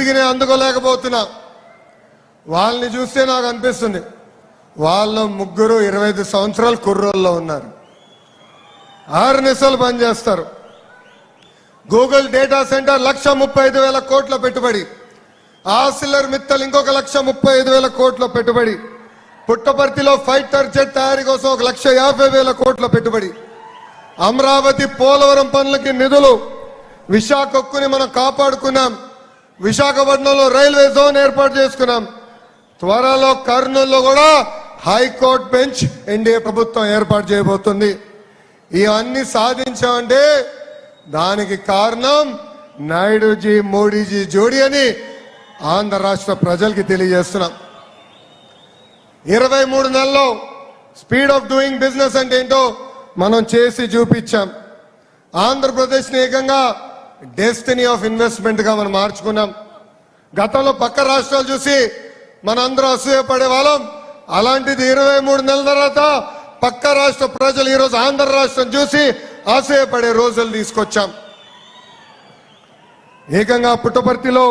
ఒత్తిడికి నేను అందుకోలేకపోతున్నా. వాళ్ళని చూస్తే నాకు అనిపిస్తుంది వాళ్ళు ముగ్గురు 25 సంవత్సరాల కుర్రోల్లో ఉన్నారు. 6 నిమిషాలు పనిచేస్తారు. గూగుల్ డేటా సెంటర్ 1,35,000 కోట్ల పెట్టుబడి. ఆసిలర్ మిత్తల్ ఇంకొక 1,35,000 కోట్ల పెట్టుబడి. పుట్టపర్తిలో ఫైటర్ జెట్ తయారీ కోసం 1,50,000 కోట్ల పెట్టుబడి. అమరావతి పోలవరం పనులకి నిధులు. విశాఖ ఉక్కుని మనం కాపాడుకున్నాం. విశాఖపట్నంలో రైల్వే జోన్ ఏర్పాటు చేసుకున్నాం. త్వరలో కర్నూలులో కూడా హైకోర్టు బెంచ్ ఎన్డీఏ ప్రభుత్వం ఏర్పాటు చేయబోతుంది. ఇవన్నీ సాధించామంటే దానికి కారణం నాయుడుజీ మోడీజీ జోడీ అని ఆంధ్ర రాష్ట్ర ప్రజలకి తెలియజేస్తున్నాం. 23 నెలల్లో స్పీడ్ ఆఫ్ డూయింగ్ బిజినెస్ అంటే ఏంటో మనం చేసి చూపించాం. ఆంధ్రప్రదేశ్ని ఏకంగా డెస్టినీ ఆఫ్ ఇన్వెస్ట్మెంట్ గా మనం మార్చుకున్నాం. గతంలో పక్క రాష్ట్రాలు చూసి మనందరూ అసూయపడే వాళ్ళం. అలాంటిది 23 నెలల తర్వాత పక్క రాష్ట్ర ప్రజలు ఈరోజు ఆంధ్ర రాష్ట్రం చూసి అసూయపడే రోజులు తీసుకొచ్చాం. ఏకంగా పుట్టపర్తిలో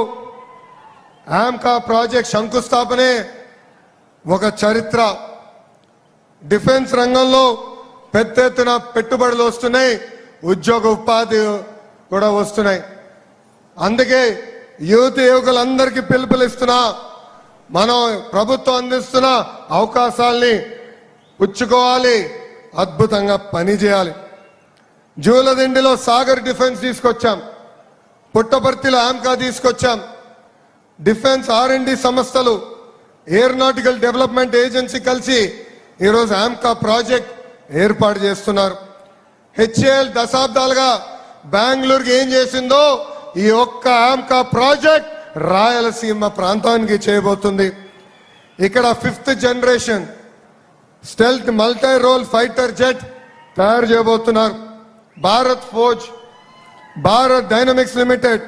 ఆమ్కా ప్రాజెక్ట్ శంకుస్థాపనే ఒక చరిత్ర. డిఫెన్స్ రంగంలో పెద్ద ఎత్తున పెట్టుబడులు వస్తున్నాయి, ఉద్యోగ ఉపాధి కూడా వస్తున్నాయి. అందుకే యువకులందరికీ పిలుపునిస్తున్నా, మనం ప్రభుత్వం అందిస్తున్న అవకాశాలని పుచ్చుకోవాలి, అద్భుతంగా పనిచేయాలి. జూలదిండిలో సాగర్ డిఫెన్స్ తీసుకొచ్చాం, పుట్టపర్తిలో ఆమ్కా తీసుకొచ్చాం. డిఫెన్స్ R&D సంస్థలు, ఏరోనాటికల్ డెవలప్మెంట్ ఏజెన్సీ కలిసి ఈరోజు ఆమ్కా ప్రాజెక్ట్ ఏర్పాటు చేస్తున్నారు. HAL దశాబ్దాలుగా బెంగళూరుకి ఏం చేసిందో ఈ ఒక్క ఆమ్కా ప్రాజెక్ట్ రాయలసీమ ప్రాంతానికి చేయబోతుంది. ఇక్కడ 5th generation stealth multi role fighter jet తయారు చేయబోతున్నారు. Bharat Forge, Bharat Dynamics Limited,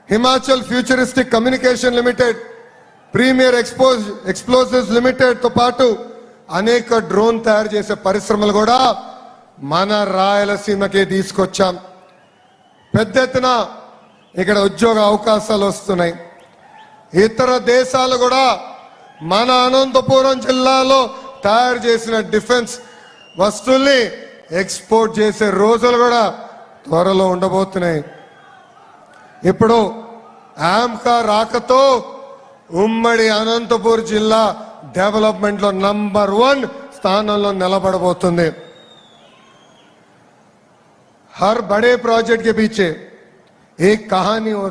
Himachal Futuristic Communication Limited, Premier Explosives Limited తో పాటు అనేక డ్రోన్ తయారు చేసే పరిశ్రమలు కూడా మన రాయలసీమకే తీసుకొచ్చాం. పెద్ద ఎత్తున ఇక్కడ ఉద్యోగ అవకాశాలు వస్తున్నాయి. ఇతర దేశాలు కూడా మన అనంతపురం జిల్లాలో తయారు చేసిన డిఫెన్స్ వస్తువుల్ని ఎక్స్పోర్ట్ చేసే రోజులు కూడా త్వరలో ఉండబోతున్నాయి. ఇప్పుడు ఆమ్కా రాకతో ఉమ్మడి అనంతపూర్ జిల్లా డెవలప్మెంట్ లో నంబర్ 1 స్థానంలో నిలబడబోతుంది. हर बड़े प्रोजेक्ट के पीछे एक कहानी